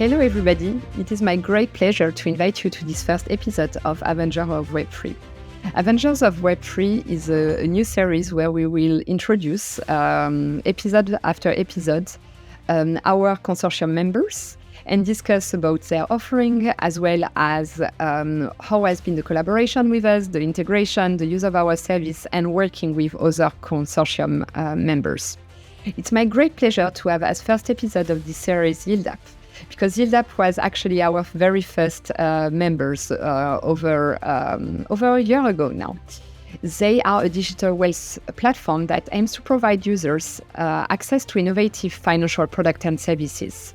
Hello everybody, it is my great pleasure to invite you to this first episode of Avengers of Web Three. Avengers of Web Three is a new series where we will introduce, episode after episode, our consortium members and discuss about their offering, as well as how has been the collaboration with us, the integration, the use of our service, and working with other consortium members. It's my great pleasure to have as first episode of this series YieldApp, because YieldApp was actually our very first members over a year ago now. They are a digital wealth platform that aims to provide users access to innovative financial products and services.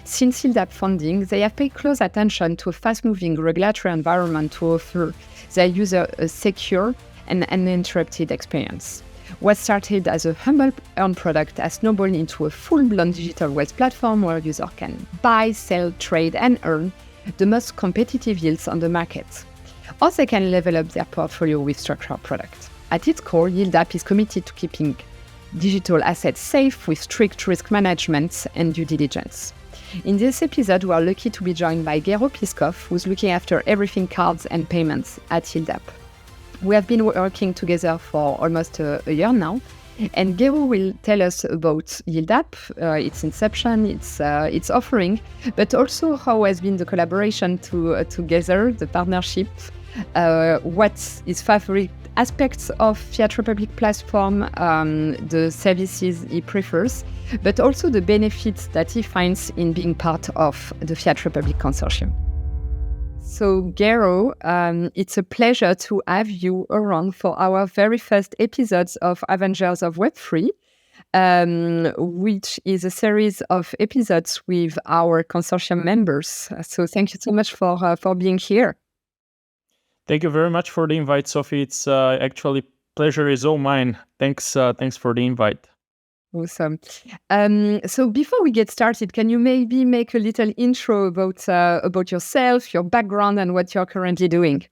Since YieldApp founding, they have paid close attention to a fast-moving regulatory environment to offer their users a secure and uninterrupted experience. What started as a humble earn product has snowballed into a full-blown digital wealth platform where users can buy, sell, trade, and earn the most competitive yields on the market. Or they can level up their portfolio with structured products. At its core, YieldApp is committed to keeping digital assets safe with strict risk management and due diligence. In this episode, we are lucky to be joined by Gero, who's looking after everything cards and payments at YieldApp. We have been working together for almost a year now, and Gero will tell us about YieldApp, its inception, its offering, but also how has been the collaboration together, the partnership, what his favorite aspects of Fiat Republic platform, the services he prefers, but also the benefits that he finds in being part of the Fiat Republic Consortium. So, Gero, it's a pleasure to have you around for our very first episodes of Avengers of Web Three, which is a series of episodes with our consortium members. So, thank you so much for being here. Thank you very much for the invite, Sophie. It's actually pleasure is all mine. Thanks for the invite. Awesome. So before we get started, can you maybe make a little intro about yourself, your background, and what you're currently doing?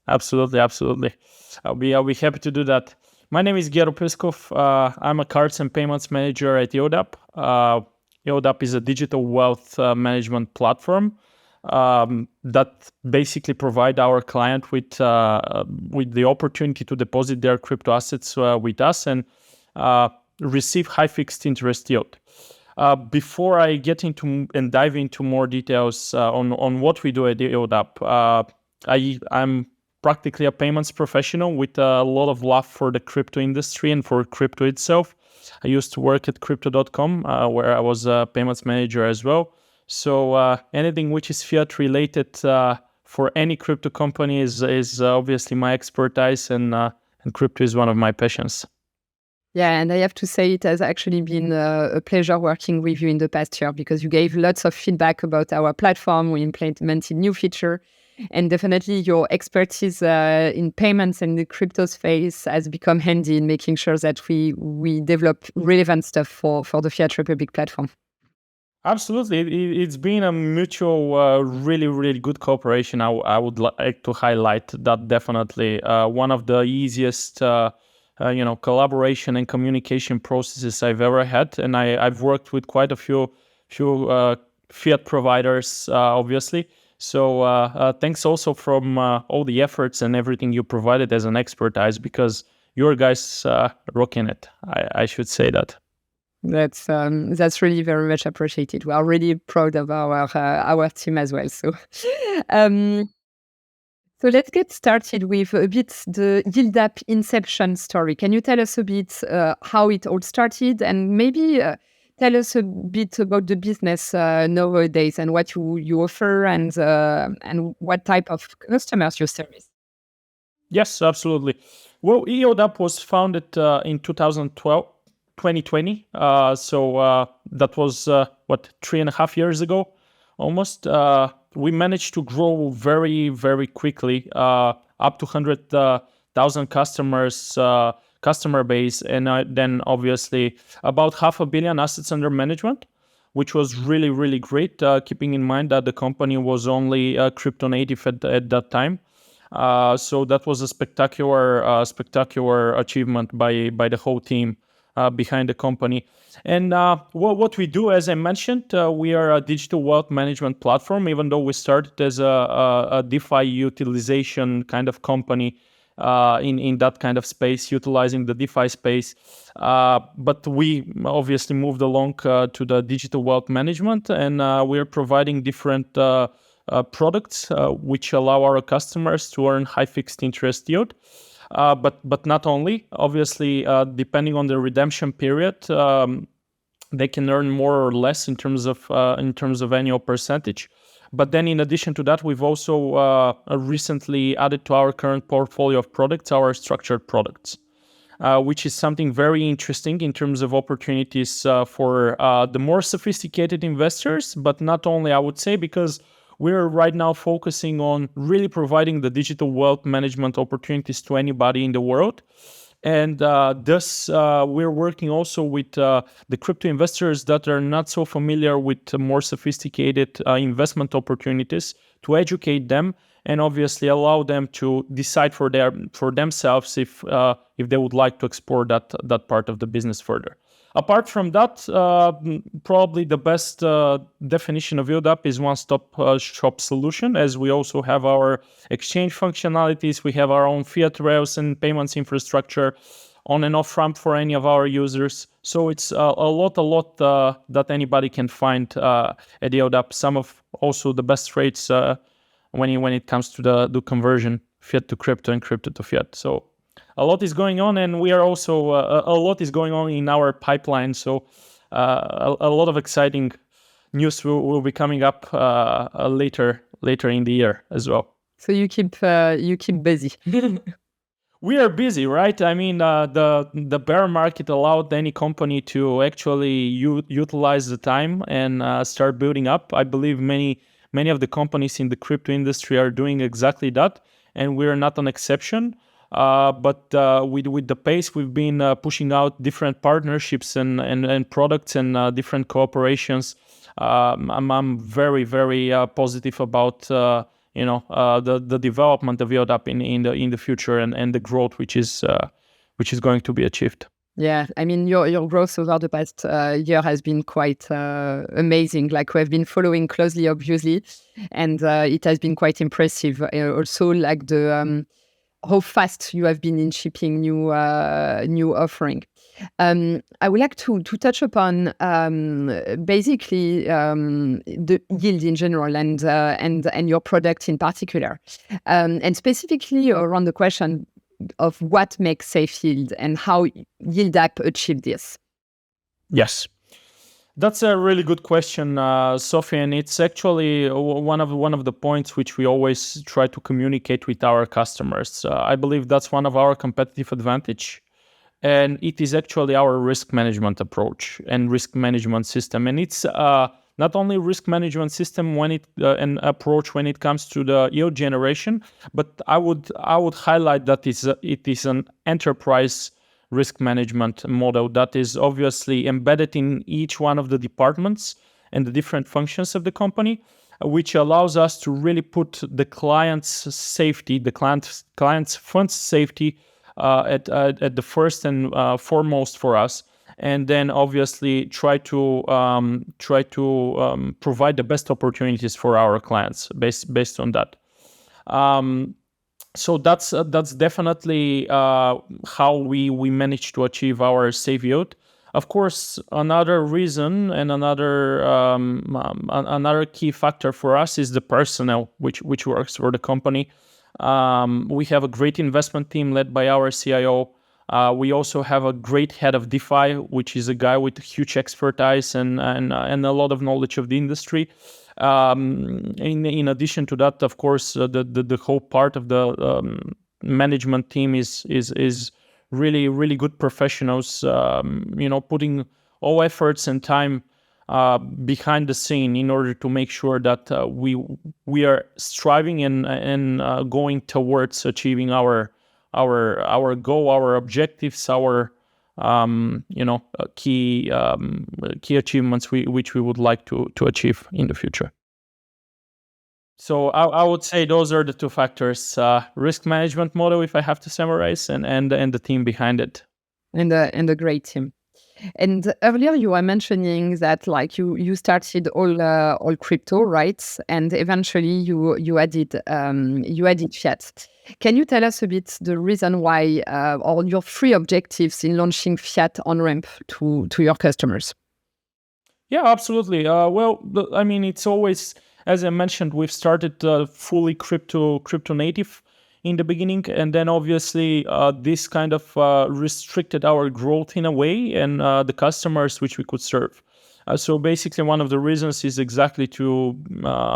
Absolutely. I'll be happy to do that. My name is Gero. I'm a cards and payments manager at YieldApp. YieldApp is a digital wealth management platform that basically provide our client with the opportunity to deposit their crypto assets with us and receive high fixed interest yield. Before I get into and dive into more details on what we do at YieldApp, I'm practically a payments professional with a lot of love for the crypto industry and for crypto itself. I used to work at crypto.com where I was a payments manager as well. So anything which is fiat related for any crypto company is obviously my expertise, and crypto is one of my passions. Yeah, and I have to say it has actually been a pleasure working with you in the past year, because you gave lots of feedback about our platform. We implemented new feature, and definitely your expertise in payments and the crypto space has become handy in making sure that we develop relevant stuff for the Fiat Republic platform. Absolutely. It's been a mutual, really good cooperation. I would like to highlight that definitely. One of the easiest collaboration and communication processes I've ever had. And I've worked with quite a few fiat providers, obviously. So thanks also from all the efforts and everything you provided as an expertise, because your guys rocking it. I should say that. That's really very much appreciated. We are really proud of our team as well. So, so let's get started with a bit the YieldApp inception story. Can you tell us a bit how it all started, and maybe tell us a bit about the business nowadays and what you offer and what type of customers you service? Yes, absolutely. Well, YieldApp was founded in 2020. So that was 3.5 years ago, almost. We managed to grow very, very quickly, up to 100,000 customers, customer base, and then obviously about 500 million assets under management, which was really, really great, keeping in mind that the company was only crypto native at that time. So that was a spectacular achievement by the whole team. behind the company. And what we do, as I mentioned, we are a digital wealth management platform, even though we started as a DeFi utilization kind of company in that kind of space, utilizing the DeFi space. But we obviously moved along to the digital wealth management, and we are providing different products which allow our customers to earn high fixed interest yield. But not only, obviously, depending on the redemption period, they can earn more or less in terms of annual percentage. But then, in addition to that, we've also recently added to our current portfolio of products our structured products, which is something very interesting in terms of opportunities for the more sophisticated investors. But not only, I would say, because we're right now focusing on really providing the digital wealth management opportunities to anybody in the world. And thus, we're working also with the crypto investors that are not so familiar with more sophisticated investment opportunities, to educate them and obviously allow them to decide for themselves if they would like to explore that part of the business further. Apart from that, probably the best definition of YieldApp is one-stop shop solution, as we also have our exchange functionalities. We have our own Fiat rails and payments infrastructure, on and off ramp for any of our users. So it's a lot that anybody can find at YieldApp. Some of also the best rates when it comes to the conversion, fiat to crypto and crypto to fiat. So a lot is going on, and we are also a lot is going on in our pipeline. So a lot of exciting news will be coming up later in the year as well. So you keep busy. We are busy, right? I mean, the bear market allowed any company to actually utilize the time and start building up. I believe many of the companies in the crypto industry are doing exactly that, and we are not an exception. But with the pace we've been pushing out different partnerships and products and different cooperations, I'm very, very positive about the development of YieldApp in the future and the growth which is going to be achieved. Yeah, I mean, your growth over the past year has been quite amazing. Like, we have been following closely, obviously, and it has been quite impressive. Also, like the how fast you have been in shipping new offering. I would like to touch upon basically the yield in general and your product in particular, and specifically around the question of what makes safe yield and how YieldApp achieved this. Yes. That's a really good question, Sophie, and it's actually one of the points which we always try to communicate with our customers. I believe that's one of our competitive advantage, and it is actually our risk management approach and risk management system. And it's not only risk management system an approach when it comes to the yield generation, but I would highlight that it is an enterprise risk management model that is obviously embedded in each one of the departments and the different functions of the company, which allows us to really put the client's safety, the client's funds safety at the first and foremost for us, and then obviously try to provide the best opportunities for our clients based on that. So that's definitely how we managed to achieve our safe yield. Of course, another reason and another key factor for us is the personnel which works for the company. We have a great investment team led by our CIO. We also have a great head of DeFi, which is a guy with huge expertise and a lot of knowledge of the industry. In addition to that, of course, the whole part of the management team is really, really good professionals, putting all efforts and time behind the scene in order to make sure that we are striving and going towards achieving our goal, our objectives, our key achievements which we would like to achieve in the future. So I would say those are the two factors: risk management model, if I have to summarize, and the team behind it, and a great team. And earlier you were mentioning that like you started all crypto, right? And eventually you added fiat. Can you tell us a bit the reason why or your three objectives in launching fiat on ramp to your customers? Yeah, absolutely. I mean, it's always, as I mentioned, we've started fully crypto native in the beginning, and then obviously this kind of restricted our growth in a way and the customers which we could serve. So basically, one of the reasons is exactly to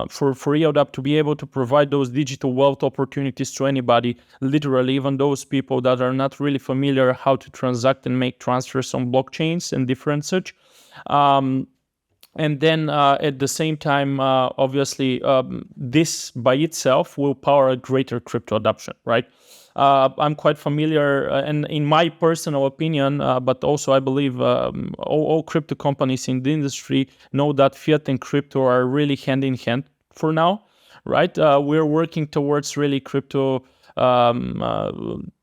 for YieldApp to be able to provide those digital wealth opportunities to anybody, literally even those people that are not really familiar how to transact and make transfers on blockchains and different such. And then at the same time, obviously, this by itself will power a greater crypto adoption, right? I'm quite familiar, and in my personal opinion, but also I believe all crypto companies in the industry know that fiat and crypto are really hand in hand for now, right? We're working towards really crypto,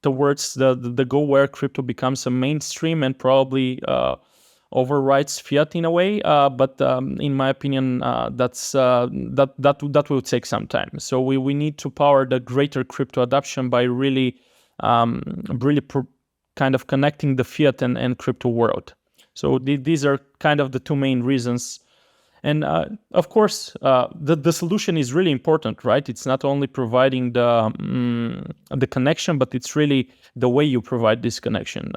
towards the goal where crypto becomes a mainstream and probably overrides fiat in a way, but in my opinion, that will take some time. So we need to power the greater crypto adoption by really kind of connecting the fiat and crypto world. So these are kind of the two main reasons. And of course, the solution is really important, right? It's not only providing the connection, but it's really the way you provide this connection.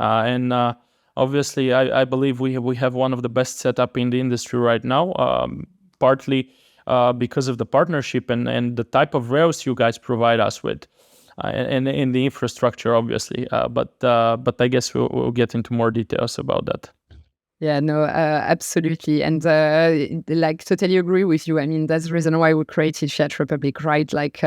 Obviously, I believe we have one of the best setup in the industry right now, partly because of the partnership and the type of rails you guys provide us with, and in the infrastructure, obviously. But I guess we'll get into more details about that. Yeah, no, absolutely. And like totally agree with you. I mean, that's the reason why we created Fiat Republic, right? Like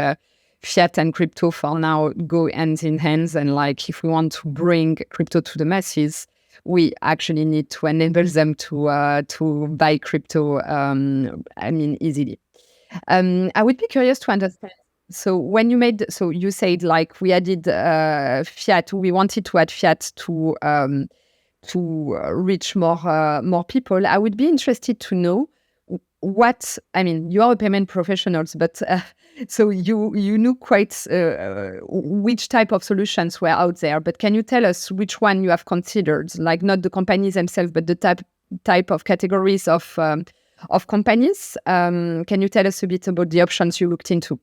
fiat and crypto for now go hand in hand. And like if we want to bring crypto to the masses, we actually need to enable them to buy crypto, I mean, easily. I would be curious to understand. So when you said like we added fiat, we wanted to add fiat to reach more people. I would be interested to know what, I mean, you are a payment professionals, but so you knew quite which type of solutions were out there. But can you tell us which one you have considered? Like not the companies themselves, but the type of categories of companies. Can you tell us a bit about the options you looked into?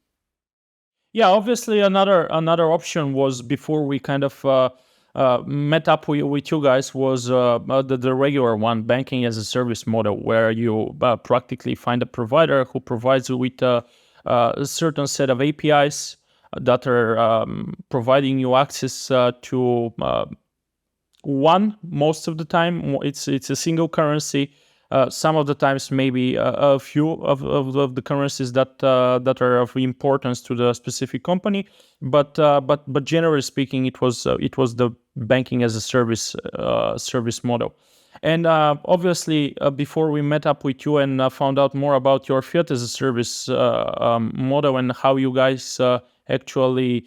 Yeah, obviously another option was before we kind of met up with you guys was the regular one, banking as a service model, where you practically find a provider who provides you with a certain set of APIs that are providing you access to one. Most of the time, it's a single currency. Some of the times, maybe a few of the currencies that are of importance to the specific company, but generally speaking, it was the banking as a service model. And obviously, before we met up with you and found out more about your fiat as a service model and how you guys actually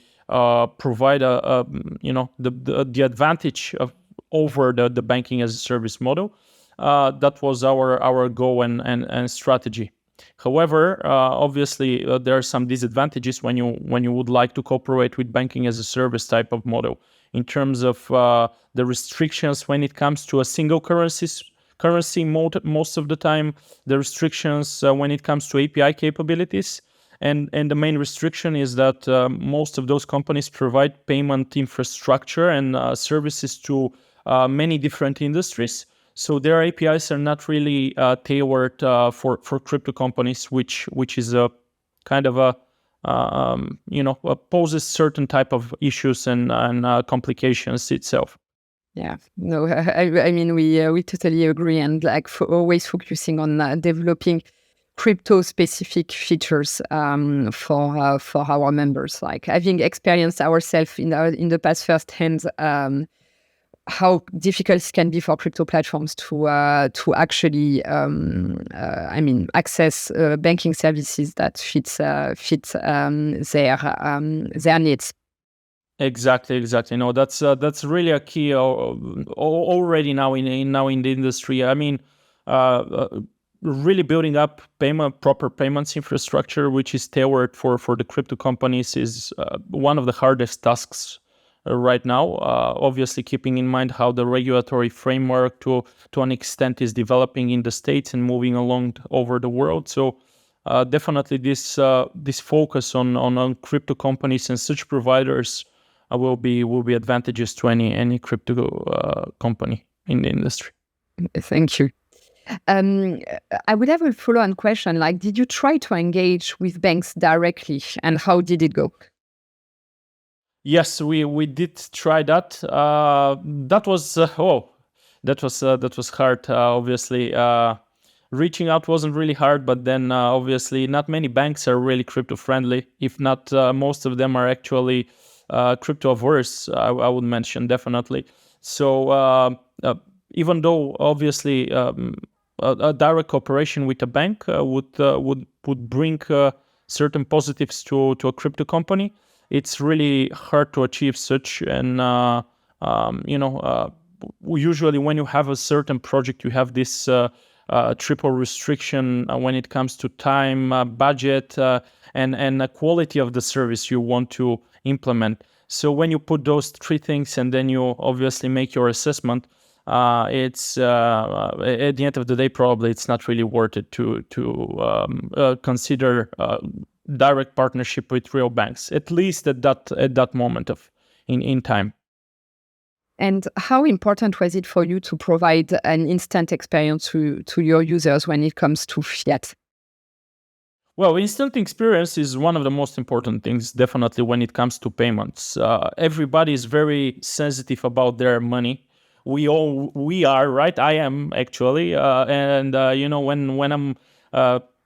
provide the advantage of over the banking as a service model. That was our goal and strategy. However, obviously, there are some disadvantages when you would like to cooperate with banking as a service type of model in terms of the restrictions when it comes to a single currency mode. Most of the time, the restrictions when it comes to API capabilities. And the main restriction is that most of those companies provide payment infrastructure and services to many different industries. So their APIs are not really tailored for crypto companies, which is a kind of poses certain type of issues and complications itself. Yeah, no, I mean, we totally agree, and like always focusing on developing crypto-specific features for our members. Like having experienced ourselves in the past firsthand, how difficult it can be for crypto platforms to actually, access banking services that fit their needs. Exactly. No, that's really a key already now in the industry. I mean, really building up proper payments infrastructure, which is tailored for the crypto companies, is one of the hardest tasks right now. Obviously, keeping in mind how the regulatory framework to an extent is developing in the States and moving along over the world. So. Definitely, this focus on crypto companies and such providers will be advantageous to any crypto company in the industry. Thank you. I would have a follow-on question. Like, did you try to engage with banks directly, and how did it go? Yes, we did try that. That was that was hard. Obviously, reaching out wasn't really hard, but then obviously not many banks are really crypto friendly. If not, most of them are actually crypto averse. I would mention definitely. So even though obviously a direct cooperation with a bank would bring certain positives to a crypto company, it's really hard to achieve such. And usually when you have a certain project, you have this triple restriction when it comes to time, budget, and the quality of the service you want to implement. So when you put those three things and then you obviously make your assessment, it's at the end of the day, probably it's not really worth it to consider direct partnership with real banks, at least at that moment of in time. And how important was it for you to provide an instant experience to your users when it comes to Fiat? Well, instant experience is one of the most important things, definitely, when it comes to payments. Everybody is very sensitive about their money. We are, right? I am actually, and when I'm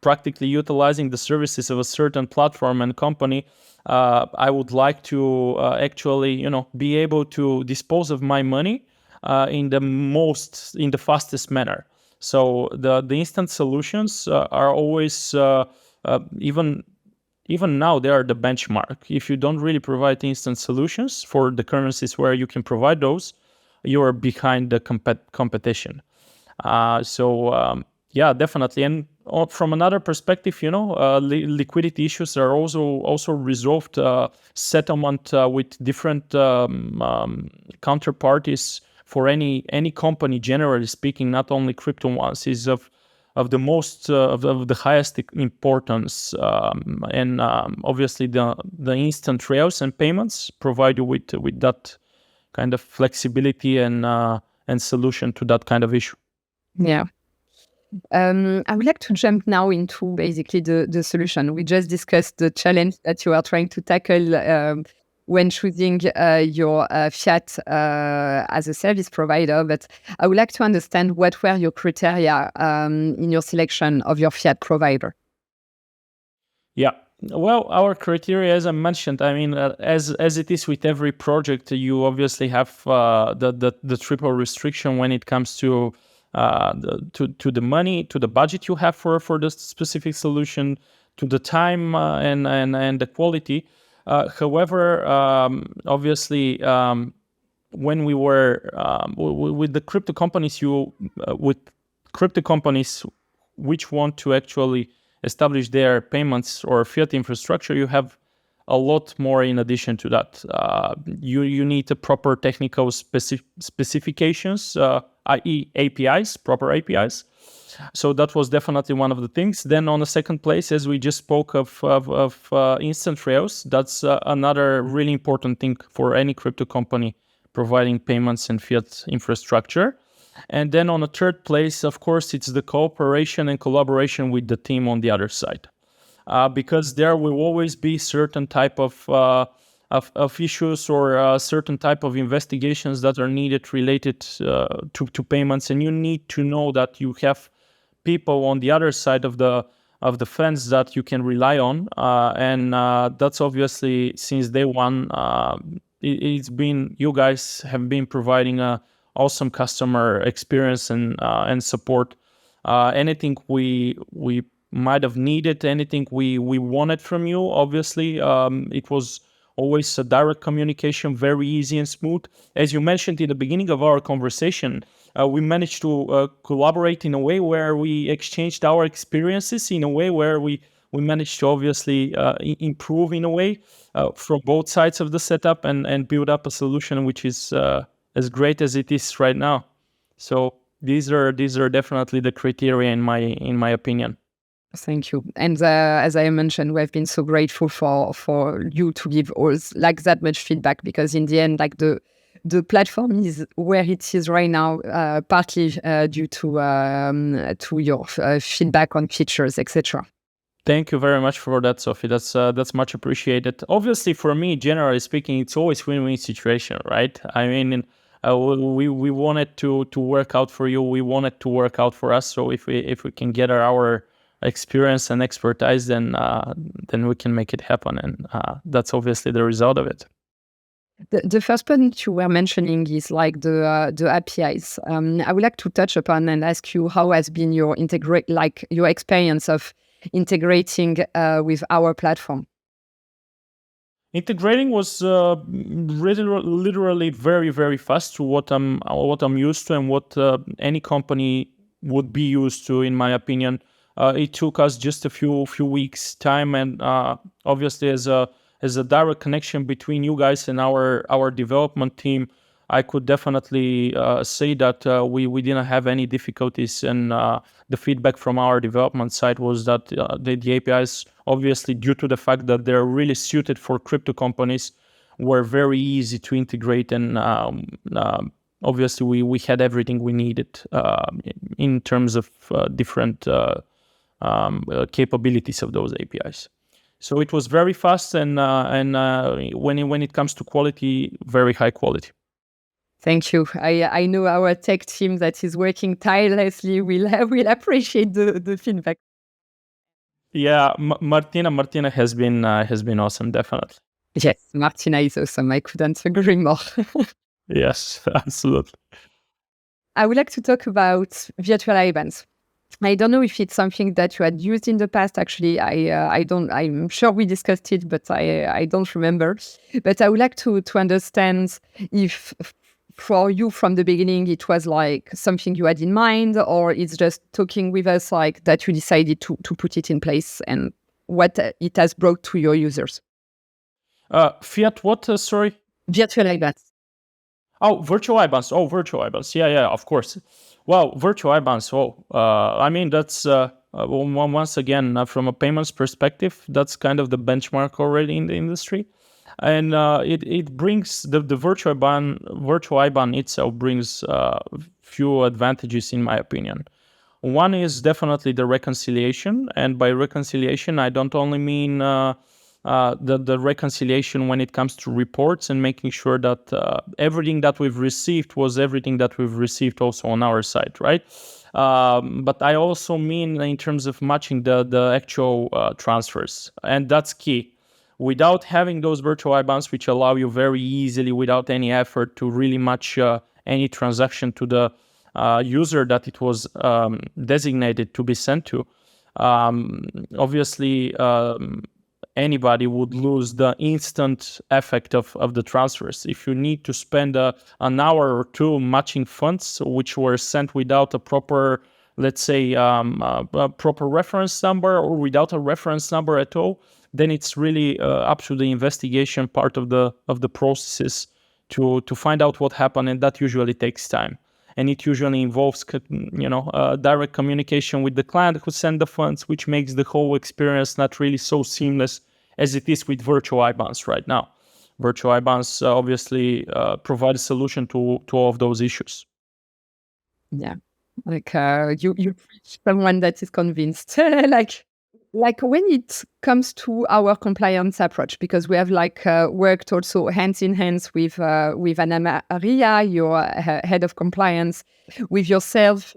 practically utilizing the services of a certain platform and company, I would like to actually, be able to dispose of my money in the fastest manner. So the instant solutions are always even now they are the benchmark. If you don't really provide instant solutions for the currencies where you can provide those, you are behind the competition. Yeah, definitely. And from another perspective, liquidity issues are also resolved. Settlement with different counterparties for any company, generally speaking, not only crypto ones, is of the most of the highest importance. And obviously, the instant rails and payments provide you with that kind of flexibility and solution to that kind of issue. Yeah. I would like to jump now into basically the solution. We just discussed the challenge that you are trying to tackle when choosing your Fiat as a service provider. But I would like to understand what were your criteria in your selection of your Fiat provider. Yeah. Well, our criteria, as I mentioned, I mean, as it is with every project, you obviously have the triple restriction when it comes to the money, to the budget you have for the specific solution, to the time and the quality. However, obviously, when we were with the crypto companies, with crypto companies which want to actually establish their payments or fiat infrastructure, you have a lot more in addition to that. You need a proper technical specifications, i.e. APIs, proper APIs. So that was definitely one of the things. Then on the second place, as we just spoke of instant rails, that's another really important thing for any crypto company providing payments and fiat infrastructure. And then on the third place, of course, it's the cooperation and collaboration with the team on the other side. Because there will always be certain type of issues or certain type of investigations that are needed related to payments, and you need to know that you have people on the other side of the fence that you can rely on, and that's obviously since day one. It's been, you guys have been providing a awesome customer experience and support. Anything we might have needed, anything we wanted from you, obviously, it was always a direct communication, very easy and smooth. As you mentioned in the beginning of our conversation, we managed to collaborate in a way where we exchanged our experiences, in a way where we managed to obviously improve in a way from both sides of the setup and build up a solution which is as great as it is right now. So these are definitely the criteria in my opinion. Thank you. And as I mentioned, we have been so grateful for you to give us like that much feedback, because in the end, like the platform is where it is right now, partly due to your feedback on features, etc. Thank you very much for that, Sophie. That's much appreciated. Obviously, for me, generally speaking, it's always win-win situation, right? I mean, we wanted to work out for you. We wanted to work out for us. So if we can get our experience and expertise, then we can make it happen, and that's obviously the result of it. The first point you were mentioning is like the APIs. I would like to touch upon and ask you how has been your your experience of integrating with our platform. Integrating was literally very, very fast to what I'm used to and what any company would be used to, in my opinion. It took us just a few weeks time, and obviously as a direct connection between you guys and our development team, I could definitely say that we didn't have any difficulties, and the feedback from our development side was that the APIs, obviously due to the fact that they're really suited for crypto companies, were very easy to integrate, and obviously we had everything we needed in terms of different capabilities of those APIs. So it was very fast, and when it comes to quality, very high quality. Thank you. I know our tech team that is working tirelessly will appreciate the feedback. Yeah, Martina has been awesome, definitely. Yes, Martina is awesome. I couldn't agree more. Yes, absolutely. I would like to talk about virtual IBANs. I don't know if it's something that you had used in the past. Actually, I don't. I'm sure we discussed it, but I don't remember. But I would like to understand if for you from the beginning it was like something you had in mind, or it's just talking with us like that you decided to put it in place, and what it has brought to your users. Fiat what? Sorry? Virtual IBANs. Oh, virtual IBANs. Oh, virtual IBANs. Yeah, of course. Well, virtual IBANs. I mean, that's once again, from a payments perspective, that's kind of the benchmark already in the industry. And it brings the virtual IBAN itself brings few advantages, in my opinion. One is definitely the reconciliation, and by reconciliation, I don't only mean the reconciliation when it comes to reports and making sure that everything that we've received was everything that we've received also on our side, right? But I also mean in terms of matching the actual transfers, and that's key. Without having those virtual IBANs, which allow you very easily, without any effort, to really match any transaction to the user that it was designated to be sent to, obviously anybody would lose the instant effect of the transfers. If you need to spend an hour or two matching funds which were sent without a proper, let's say, a proper reference number, or without a reference number at all, then it's really up to the investigation part of the processes to find out what happened, and that usually takes time. And it usually involves, direct communication with the client who sent the funds, which makes the whole experience not really so seamless as it is with virtual IBANs right now. Virtual IBANs obviously provide a solution to all of those issues. Yeah, like you preach someone that is convinced. like when it comes to our compliance approach, because we have worked also hands in hands with Anna Maria, your head of compliance, with yourself,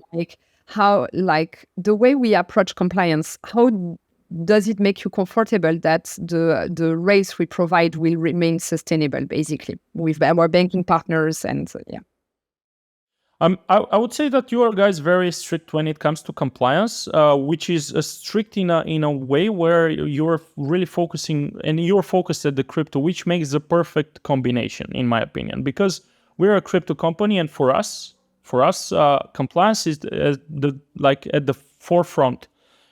how the way we approach compliance, how does it make you comfortable that the rates we provide will remain sustainable, basically, with our banking partners? And yeah. I would say that you are guys very strict when it comes to compliance, which is strict in a way where you're really focusing and you're focused at the crypto, which makes the perfect combination, in my opinion, because we're a crypto company, and for us, compliance is at the forefront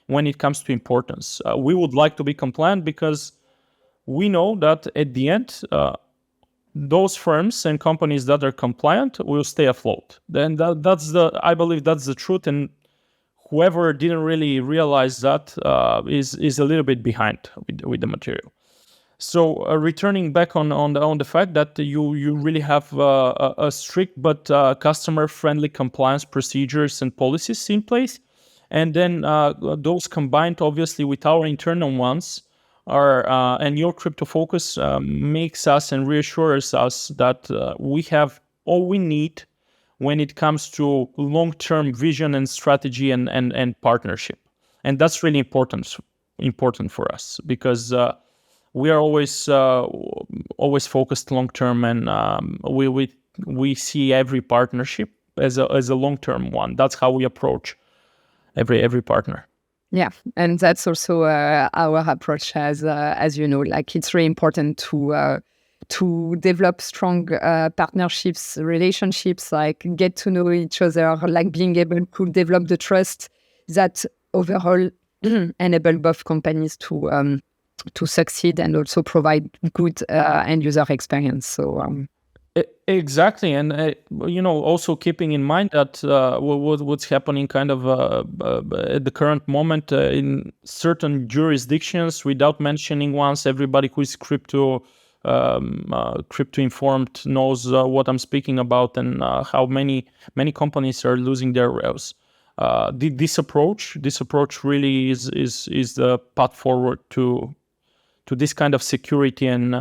when it comes to importance. We would like to be compliant because we know that at the end, those firms and companies that are compliant will stay afloat. Then I believe that's the truth, and whoever didn't really realize that is a little bit behind with the material. So returning back on the fact that you really have a strict but customer friendly compliance procedures and policies in place, and then those combined obviously with our internal ones and your crypto focus makes us and reassures us that we have all we need when it comes to long-term vision and strategy and partnership. And that's really important for us, because we are always focused long-term, and we see every partnership as a long-term one. That's how we approach every partner. Yeah, and that's also our approach, as you know. Like, it's really important to develop strong partnerships, relationships, like get to know each other, like being able to develop the trust that overall enable both companies to succeed and also provide good end user experience. So. Exactly, and also keeping in mind that what's happening kind of at the current moment in certain jurisdictions, without mentioning ones, everybody who is crypto informed knows what I'm speaking about, and how many companies are losing their rails. This approach really is the path forward to this kind of security and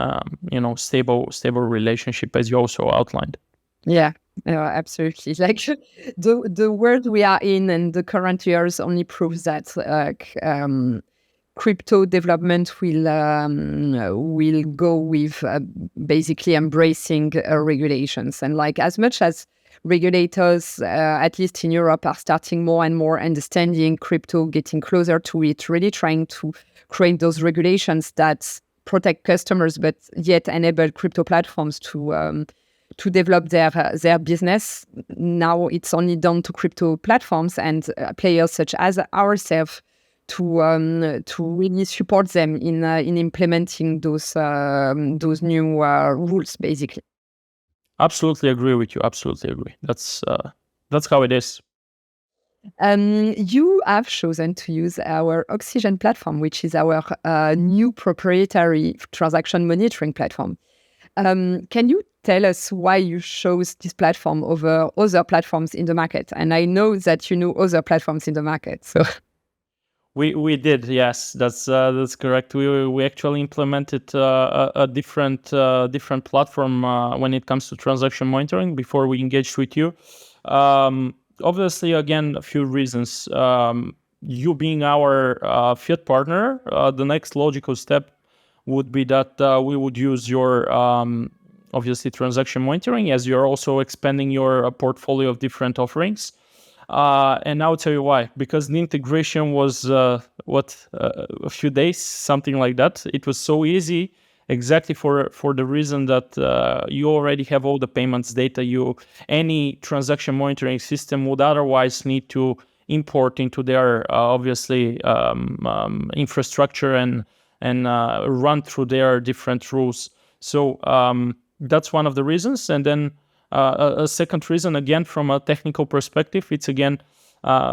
stable relationship, as you also outlined. Yeah, absolutely. Like, the world we are in and the current years only proves that crypto development will go with basically embracing regulations. And like, as much as regulators, at least in Europe, are starting more and more understanding crypto, getting closer to it, really trying to create those regulations that protect customers, but yet enable crypto platforms to develop their business. Now it's only down to crypto platforms and players such as ourselves to really support them in implementing those new rules, basically. Absolutely agree with you. Absolutely agree. That's how it is. You have chosen to use our Oxygen platform, which is our new proprietary transaction monitoring platform. Can you tell us why you chose this platform over other platforms in the market? And I know that you know other platforms in the market, so. We did, yes, that's correct. We actually implemented a different platform when it comes to transaction monitoring before we engaged with you. Obviously, again, a few reasons. You being our Fiat partner, the next logical step would be that we would use your obviously transaction monitoring, as you're also expanding your portfolio of different offerings. And I'll tell you why. Because the integration was a few days, something like that. It was so easy, exactly for the reason that you already have all the payments data. Any transaction monitoring system would otherwise need to import into their obviously infrastructure and run through their different rules. So that's one of the reasons. And then a second reason, again, from a technical perspective, it's again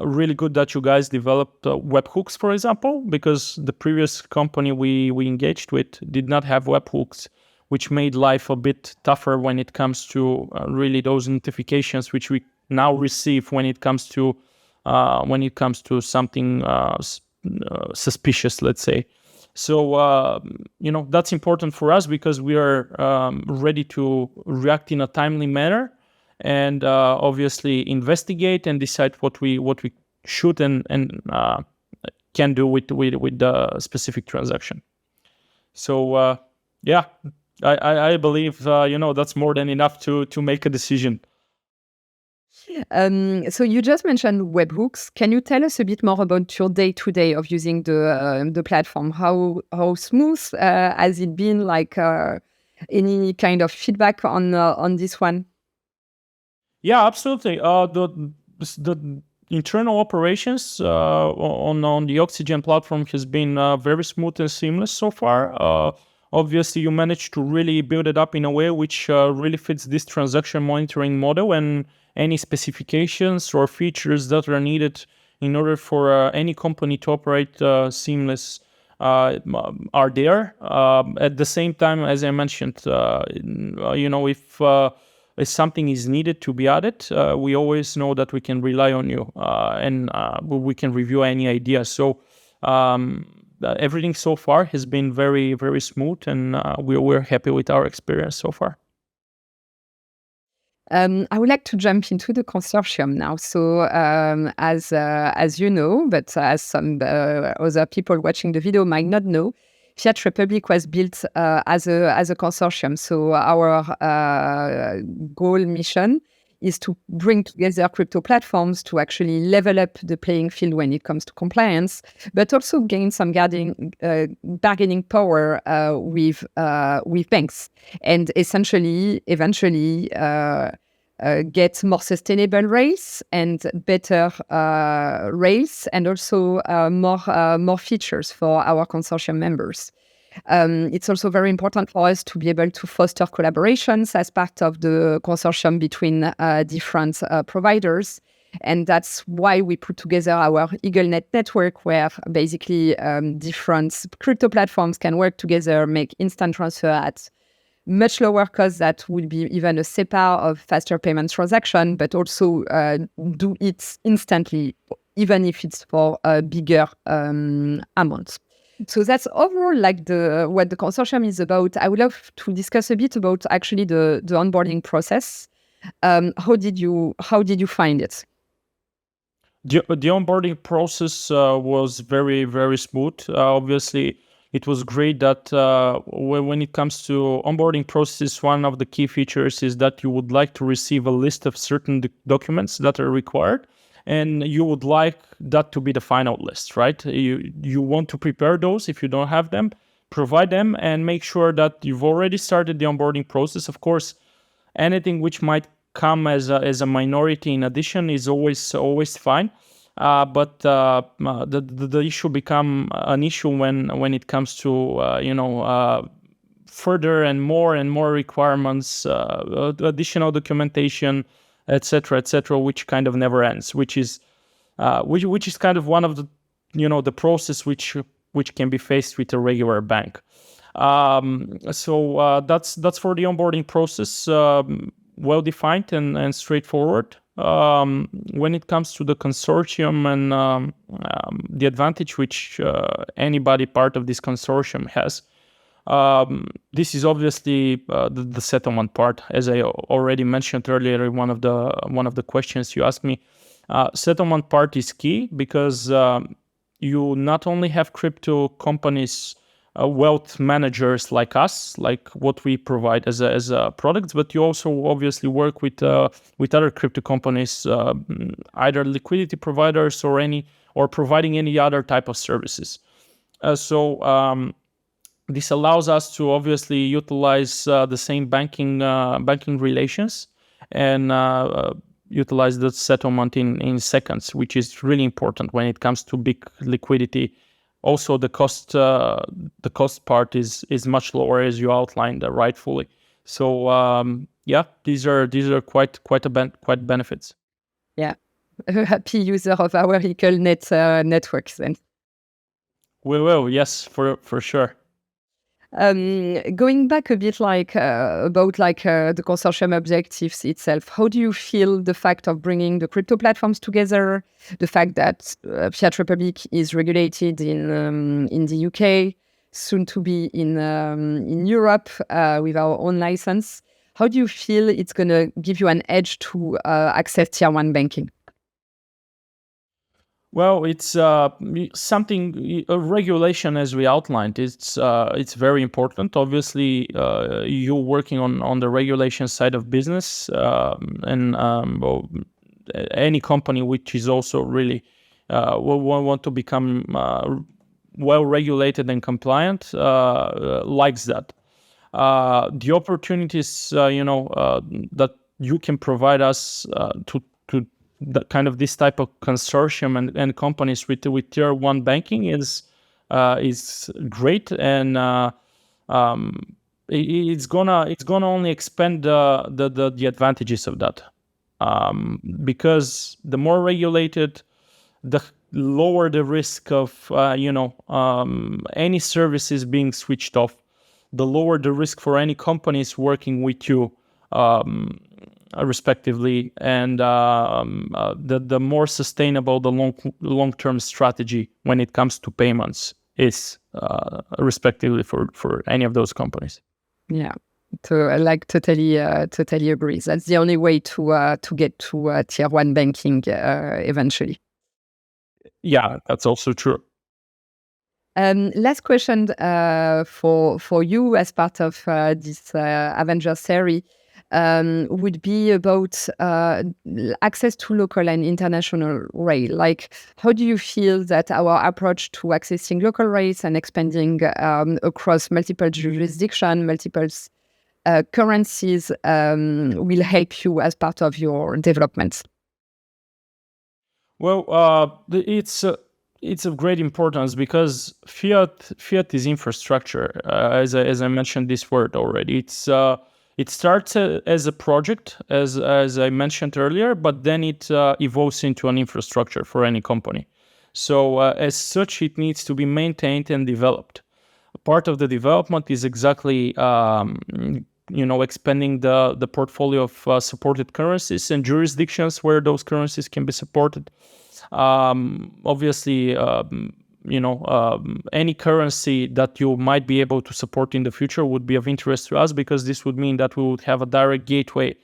really good that you guys developed webhooks, for example, because the previous company we engaged with did not have webhooks, which made life a bit tougher when it comes to really those notifications which we now receive when it comes to something suspicious, let's say. So, that's important for us because we are ready to react in a timely manner and obviously investigate and decide what we should and can do with the specific transaction. So, I believe, that's more than enough to make a decision. So you just mentioned webhooks. Can you tell us a bit more about your day-to-day of using the platform? How smooth has it been? Like any kind of feedback on this one? Yeah, absolutely. The internal operations on the Oxygen platform has been very smooth and seamless so far. Obviously, you managed to really build it up in a way which really fits this transaction monitoring model, and any specifications or features that are needed in order for any company to operate seamless are there. At the same time, as I mentioned, if something is needed to be added, we always know that we can rely on you, and we can review any ideas. So everything so far has been very, very smooth, and we're happy with our experience so far. I would like to jump into the consortium now. So, as you know, but as some other people watching the video might not know, Fiat Republic was built as a consortium. So, our goal mission is to bring together crypto platforms to actually level up the playing field when it comes to compliance, but also gain some bargaining power with banks, and essentially, eventually, get more sustainable rails and better rails, and also more features for our consortium members. It's also very important for us to be able to foster collaborations as part of the consortium between different providers. And that's why we put together our EagleNet network, where basically different crypto platforms can work together, make instant transfer at much lower cost that would be even a SEPA of faster payment transaction, but also do it instantly, even if it's for a bigger amount. So that's overall like what the consortium is about. I would love to discuss a bit about actually the onboarding process. How did you find it? The onboarding process was very, very smooth. Obviously, it was great that when it comes to onboarding process, one of the key features is that you would like to receive a list of certain documents that are required, and you would like that to be the final list, right? You want to prepare those. If you don't have them, provide them, and make sure that you've already started the onboarding process. Of course, anything which might come as a minority in addition is always fine. But the issue become an issue when it comes to further and more requirements, additional documentation, etc., which kind of never ends. Which is kind of one of the the process which can be faced with a regular bank. So that's for the onboarding process. Well defined and straightforward. When it comes to the consortium and the advantage which anybody part of this consortium has, this is obviously the settlement part. As I already mentioned earlier in one of the questions you asked me, settlement part is key because you not only have crypto companies, wealth managers like us, like what we provide as a product, but you also obviously work with other crypto companies, either liquidity providers or providing any other type of services. So this allows us to obviously utilize the same banking relations and utilize the settlement in seconds, which is really important when it comes to big liquidity. Also, the cost part is much lower, as you outlined rightfully. So yeah, these are quite benefits. Yeah, a happy user of our EagleNet networks then. We will, yes, for sure. Going back a bit, about the consortium objectives itself, how do you feel the fact of bringing the crypto platforms together, the fact that Fiat Republic is regulated in the UK, soon to be in Europe with our own license? How do you feel it's going to give you an edge to access tier one banking? Well, it's something, a regulation as we outlined. It's very important. Obviously, you're working on the regulation side of business, and well, any company which is also really will want to become well regulated and compliant likes that. The opportunities that you can provide us to that kind of this type of consortium and companies with tier one banking is great, and it's gonna only expand the advantages of that, because the more regulated, the lower the risk of any services being switched off, the lower the risk for any companies working with you, respectively, and the more sustainable the long-term strategy when it comes to payments is, respectively, for any of those companies. Yeah, totally agree. That's the only way to get to tier one banking eventually. Yeah, that's also true. Last question for you as part of this Avengers series would be about access to local and international rail. Like, how do you feel that our approach to accessing local rails and expanding across multiple jurisdictions, multiple currencies will help you as part of your developments? Well, it's of great importance because Fiat is infrastructure. As I mentioned this word already, it starts as a project, as I mentioned earlier, but then it evolves into an infrastructure for any company. So as such, it needs to be maintained and developed. Part of the development is exactly expanding the portfolio of supported currencies and jurisdictions where those currencies can be supported. Obviously, any currency that you might be able to support in the future would be of interest to us, because this would mean that we would have a direct gateway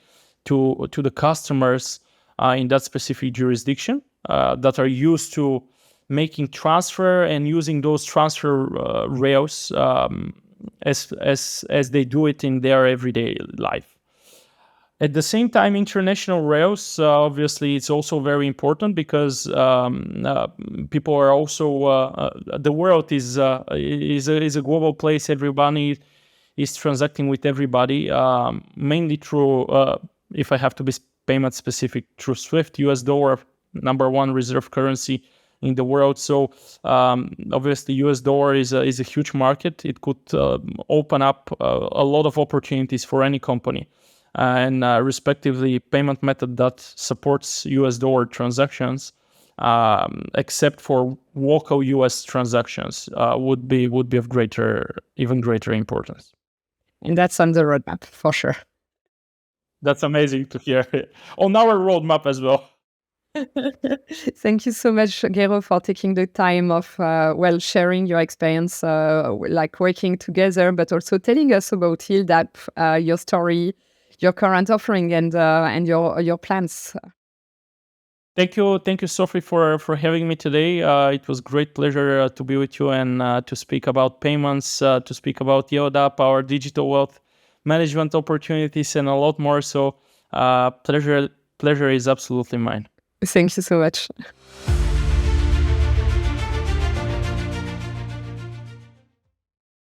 to the customers in that specific jurisdiction that are used to making transfer and using those transfer rails as they do it in their everyday life. At the same time, international rails, obviously, it's also very important because people are also the world is a global place. Everybody is transacting with everybody, mainly through, if I have to be payment specific, through SWIFT. US dollar, number one reserve currency in the world. So obviously, US dollar is a huge market. It could open up a lot of opportunities for any company. And respectively, payment method that supports US dollar transactions, except for local US transactions, would be of even greater importance. And that's on the roadmap for sure. That's amazing to hear. On our roadmap as well. Thank you so much, Gero, for taking the time of sharing your experience, like working together, but also telling us about YieldApp, your story, your current offering, and your plans. Thank you, Sophie, for having me today. It was great pleasure to be with you and to speak about payments, to speak about YieldApp, our digital wealth management opportunities, and a lot more. So pleasure is absolutely mine. Thank you so much.